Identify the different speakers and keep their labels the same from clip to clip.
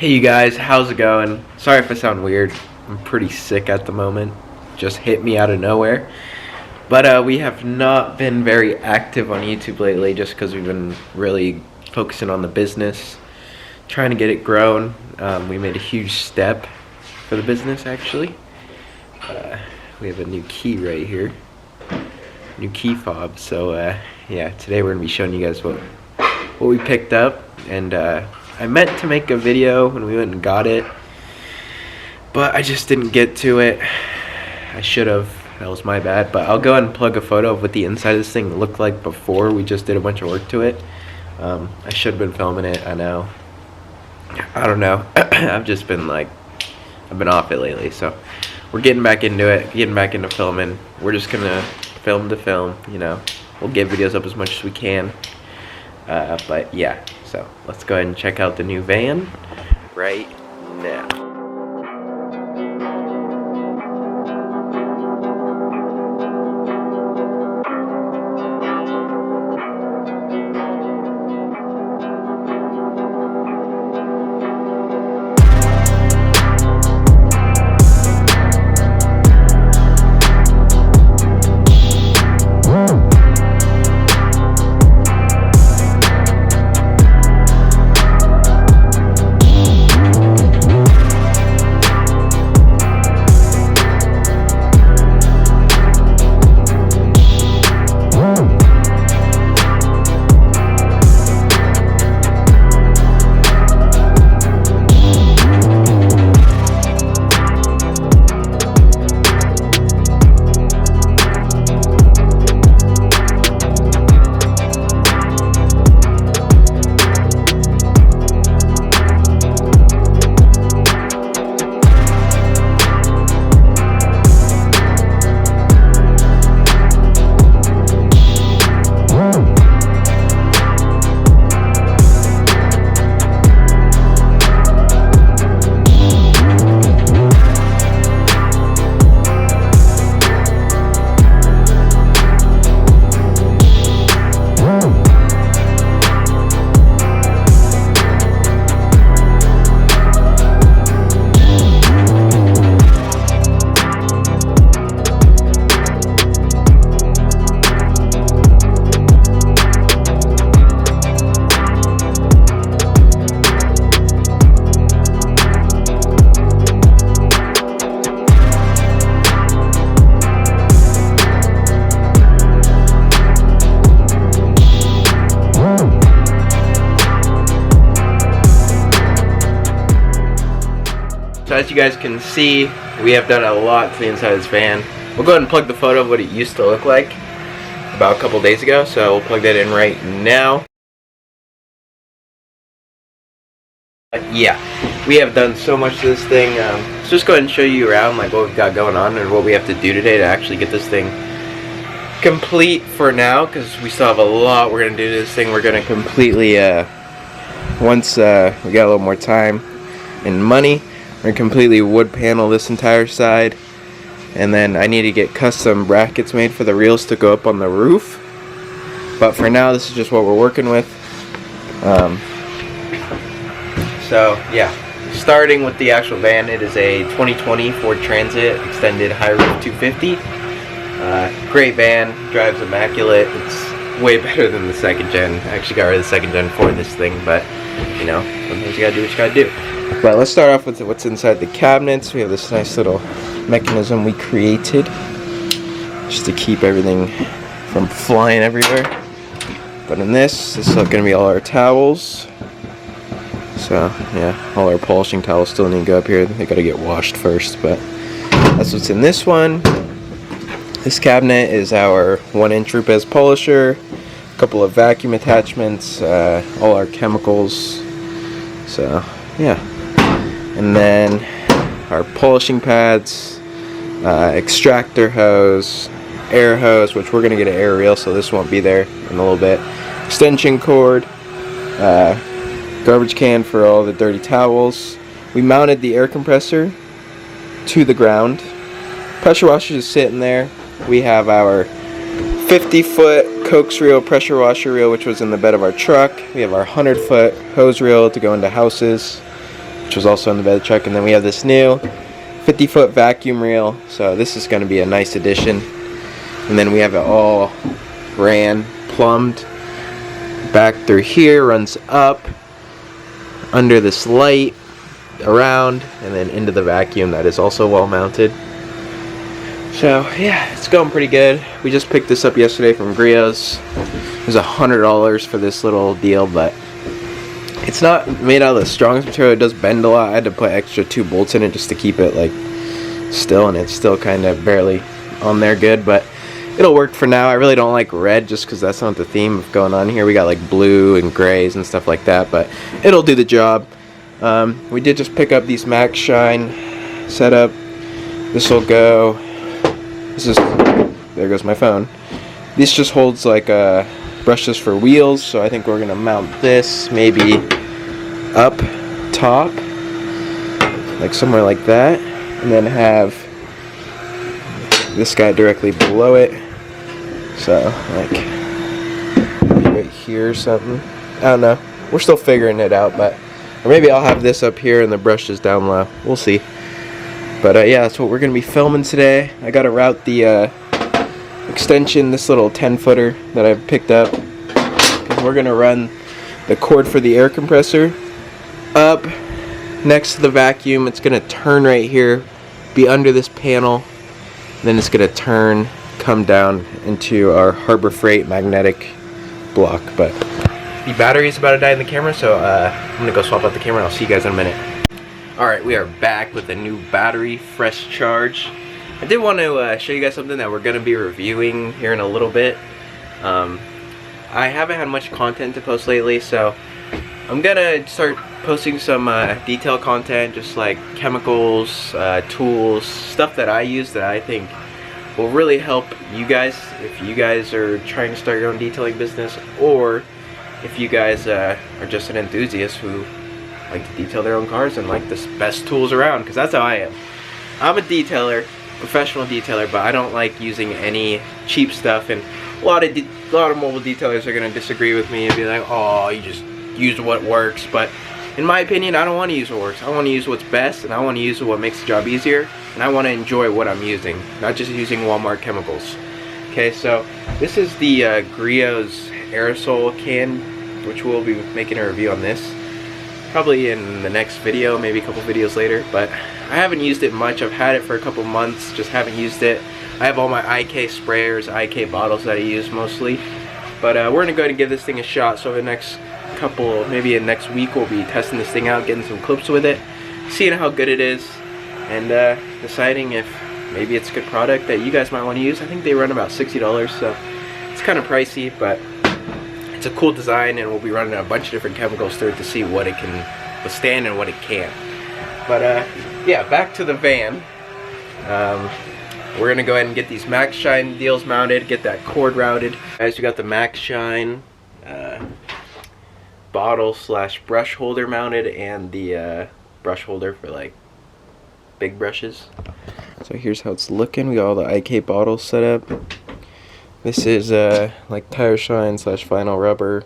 Speaker 1: Hey you guys, how's it going? Sorry if I sound weird. I'm pretty sick at the moment. Just hit me out of nowhere. But we have not been very active on YouTube lately just because we've been really focusing on the business, trying to get it grown. We made a huge step for the business actually. We have a new key right here. New key fob. So yeah, today we're going to be showing you guys what we picked up. And I meant to make a video when we went and got it, but I just didn't get to it. I should have. That was my bad. But I'll go ahead and plug a photo of what the inside of this thing looked like before we just did a bunch of work to it. I should have been filming it, I know. I don't know. I've been off it lately, so we're getting back into it, getting back into filming. We're just gonna film to film, you know. We'll get videos up as much as we can. But yeah, so let's go ahead and check out the new van right now. So as you guys can see, we have done a lot to the inside of this van. We'll go ahead and plug the photo of what it used to look like about a couple days ago. So we'll plug that in right now. Yeah, we have done so much to this thing. Let's just go ahead and show you around like what we've got going on and what we have to do today to actually get this thing complete for now, because we still have a lot we're going to do to this thing. We're going to completely, once we got a little more time and money, we're going to completely wood panel this entire side. And then I need to get custom brackets made for the reels to go up on the roof. But for now, this is just what we're working with. So yeah, starting with the actual van, it is a 2020 Ford Transit Extended High Roof 250. Great van, drives immaculate. It's way better than the second gen. I actually got rid of the second gen for this thing, but you know, sometimes you gotta do what you gotta do. But let's start off with what's inside the cabinets. We have this nice little mechanism we created just to keep everything from flying everywhere. But in this is going to be all our towels. So yeah, all our polishing towels still need to go up here. They got to get washed first, but that's what's in this one. This cabinet is our 1-inch Rupes polisher, a couple of vacuum attachments, all our chemicals. So yeah, and then our polishing pads, extractor hose, air hose, which we're going to get an air reel, so this won't be there in a little bit, extension cord, garbage can for all the dirty towels. We mounted the air compressor to the ground. Pressure washer is sitting there. We have our 50-foot coax reel pressure washer reel, which was in the bed of our truck. We have our 100-foot hose reel to go into houses. which was also in the bed of the truck. And then we have this new 50-foot vacuum reel, so this is going to be a nice addition. And then we have it all plumbed back through here, runs up under this light, around, and then into the vacuum that is also well mounted. So yeah, it's going pretty good. We just picked this up yesterday from Griot's. It was $100 for this little deal, but it's not made out of the strongest material. It does bend a lot. I had to put extra 2 bolts in it just to keep it like still, and it's still kind of barely on there good, but it'll work for now. I really don't like red just because that's not the theme of going on here. We got like blue and grays and stuff like that, but it'll do the job. We did just pick up these Max Shine setup. This will go. There goes my phone. This just holds like brushes for wheels, so I think we're gonna mount this maybe up top, like somewhere like that, and then have this guy directly below it. So like right here or something. I don't know. We're still figuring it out, but or maybe I'll have this up here and the brushes down low. We'll see. But yeah, that's what we're gonna be filming today. I gotta route the extension, this little 10-footer that I picked up, because we're gonna run the cord for the air compressor up next to the vacuum. It's gonna turn right here, be under this panel, then it's gonna turn, come down into our Harbor Freight magnetic block. But the battery is about to die in the camera, so I'm gonna go swap out the camera and I'll see you guys in a minute. Alright, we are back with a new battery, fresh charge. I did want to show you guys something that we're going to be reviewing here in a little bit. I haven't had much content to post lately, so I'm going to start posting some detail content, just like chemicals, tools, stuff that I use that I think will really help you guys if you guys are trying to start your own detailing business, or if you guys are just an enthusiast who like to detail their own cars and like the best tools around, because that's how I am. I'm a detailer, professional detailer, but I don't like using any cheap stuff, and a lot of mobile detailers are going to disagree with me and be like, oh, you just use what works. But in my opinion, I don't want to use what works. I want to use what's best, and I want to use what makes the job easier, and I want to enjoy what I'm using, not just using Walmart chemicals. Okay, so this is the Griot's aerosol can, which we'll be making a review on this probably in the next video, maybe a couple videos later, but I haven't used it much. I've had it for a couple months, just haven't used it. I have all my IK sprayers, IK bottles that I use mostly, but we're gonna go ahead and give this thing a shot. So the next couple, maybe in next week, we'll be testing this thing out, getting some clips with it, seeing how good it is, and deciding if maybe it's a good product that you guys might want to use. I think they run about $60, so it's kind of pricey, but it's a cool design, and we'll be running a bunch of different chemicals through it to see what it can withstand and what it can't. But yeah, back to the van. We're gonna go ahead and get these Max Shine deals mounted, get that cord routed. Guys, we got the Max Shine bottle / brush holder mounted, and the brush holder for like big brushes. So here's how it's looking. We got all the IK bottles set up. This is like tire shine / vinyl rubber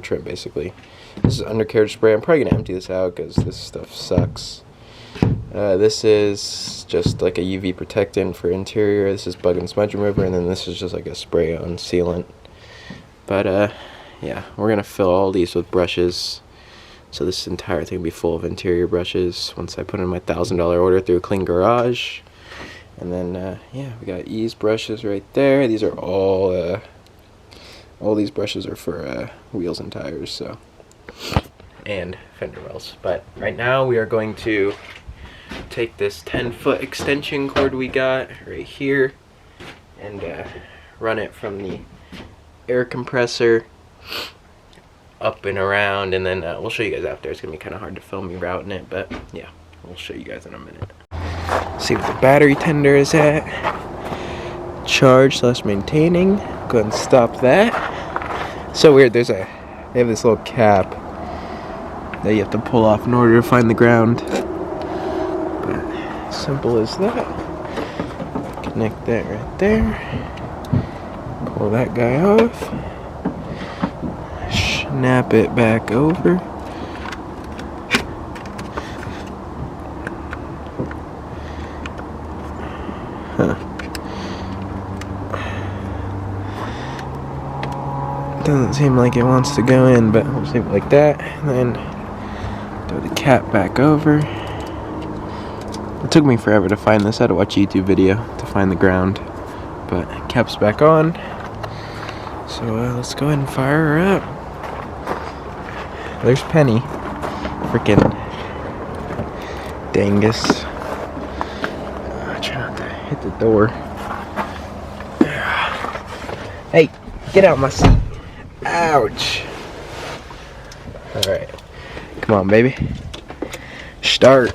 Speaker 1: trim basically. This is undercarriage spray. I'm probably gonna empty this out because this stuff sucks. This is just like a UV protectant for interior. This is bug and smudge remover, and then this is just like a spray on sealant. But yeah, we're gonna fill all these with brushes. So this entire thing will be full of interior brushes once I put in my $1,000 order through Clean Garage. And then, yeah, we got ease brushes right there. These are all these brushes are for wheels and tires, so, and fender wells. But right now we are going to take this 10-foot extension cord we got right here and run it from the air compressor up and around, and then we'll show you guys after. It's gonna be kind of hard to film me routing it, but yeah, we'll show you guys in a minute. See what the battery tender is at. Charge / maintaining. Go ahead and stop that. So weird, they have this little cap that you have to pull off in order to find the ground. But simple as that. Connect that right there. Pull that guy off. Snap it back over. Doesn't seem like it wants to go in, but we'll leave it like that. And then throw the cap back over. It took me forever to find this. I had to watch a YouTube video to find the ground. But cap's back on. So let's go ahead and fire her up. There's Penny. Freaking dangus. Try not to hit the door. Hey, get out my seat. Ouch. Alright. Come on, baby. Start.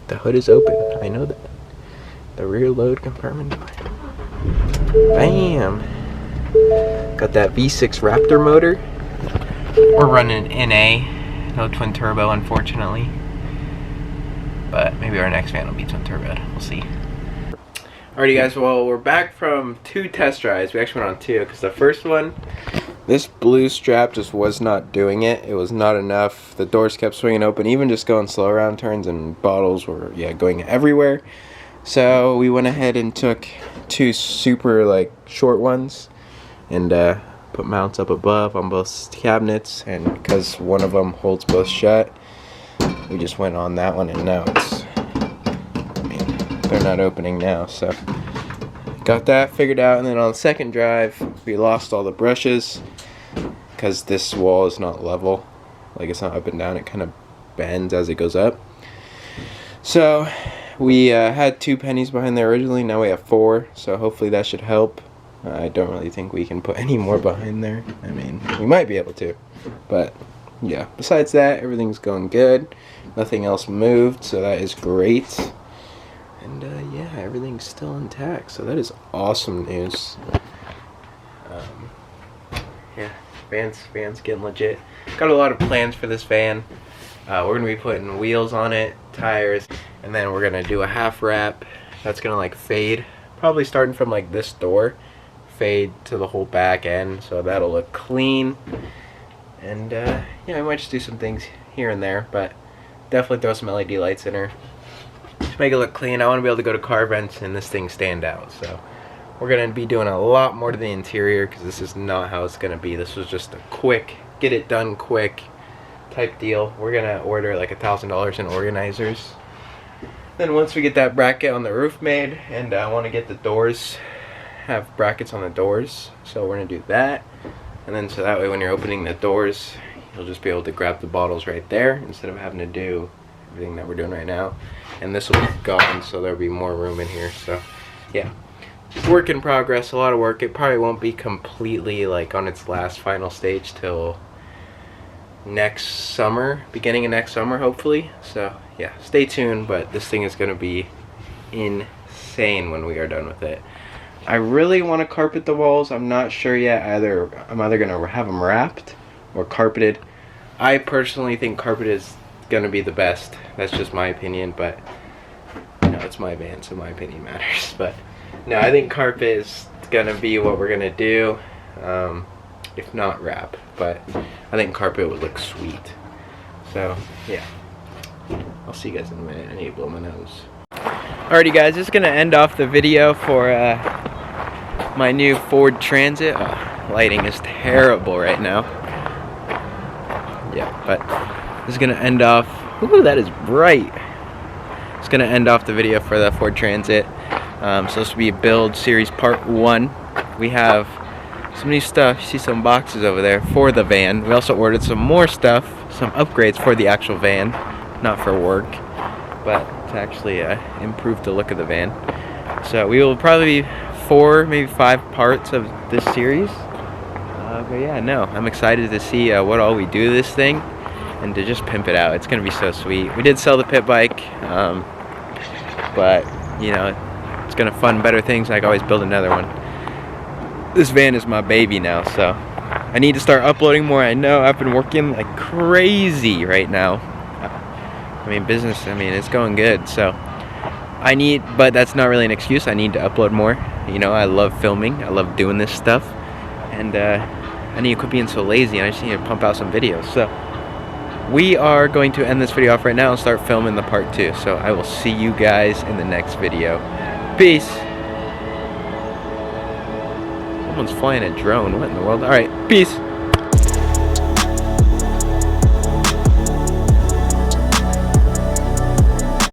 Speaker 1: The hood is open. I know that. The rear load compartment door. Bam. Got that V6 Raptor motor. We're running NA. No twin turbo, unfortunately. But maybe our next van will be twin turbo. We'll see. Alrighty guys, well we're back from 2 test drives. We actually went on 2 because the first one, this blue strap just was not doing it. It was not enough. The doors kept swinging open, even just going slow around turns, and bottles were going everywhere. So we went ahead and took 2 super short ones and put mounts up above on both cabinets, and because one of them holds both shut, we just went on that one, and now it's, they're not opening now. So got that figured out. And then on the second drive we lost all the brushes because this wall is not level, it's not up and down, it kind of bends as it goes up. So we had 2 pennies behind there originally, now we have 4, so hopefully that should help. I don't really think we can put any more behind there. I mean, we might be able to, but yeah, besides that, everything's going good. Nothing else moved, so that is great. And yeah, everything's still intact, so that is awesome news. Yeah, van's getting legit. Got a lot of plans for this van. We're gonna be putting wheels on it, tires, and then we're gonna do a half wrap that's gonna fade, probably starting from this door, fade to the whole back end, so that'll look clean. And yeah, I might just do some things here and there, but definitely throw some LED lights in her to make it look clean. I want to be able to go to car vents and this thing stand out, so we're going to be doing a lot more to the interior because this is not how it's going to be. This was just a quick, get it done quick type deal. We're going to order $1,000 in organizers. Then once we get that bracket on the roof made, and I want to get the doors, have brackets on the doors, so we're going to do that. And then so that way when you're opening the doors, you'll just be able to grab the bottles right there instead of having to do everything that we're doing right now. And this will be gone, so there'll be more room in here. So yeah, work in progress, a lot of work. It probably won't be completely on its last final stage till next summer, beginning of next summer hopefully. So yeah, stay tuned, but this thing is going to be insane when we are done with it. I really want to carpet the walls. I'm not sure yet. I'm either going to have them wrapped or carpeted. I personally think carpet is going to be the best. That's just my opinion, but it's my van, so my opinion matters. But no, I think carpet is going to be what we're going to do, if not wrap. But I think carpet would look sweet. So yeah, I'll see you guys in a minute. I need to blow my nose. Alrighty guys, this is going to end off the video for my new Ford Transit. Lighting is terrible right now. Yeah, but this is going to end off... Ooh, that is bright. It's going to end off the video for the Ford Transit. So this will be build series part 1. We have some new stuff. You see some boxes over there for the van. We also ordered some more stuff, some upgrades for the actual van, not for work, but to actually improve the look of the van. So we will probably be 4, maybe 5 parts of this series. But yeah, no, I'm excited to see what all we do to this thing and to just pimp it out. It's going to be so sweet. We did sell the pit bike, but it's going to fund better things. I can always build another one. This van is my baby now, so I need to start uploading more. I know I've been working like crazy right now. Business, it's going good, so but that's not really an excuse. I need to upload more. I love filming. I love doing this stuff, and I need to quit being so lazy. I just need to pump out some videos. So we are going to end this video off right now and start filming the part 2. So I will see you guys in the next video. Peace. Someone's flying a drone. What in the world? Alright, peace.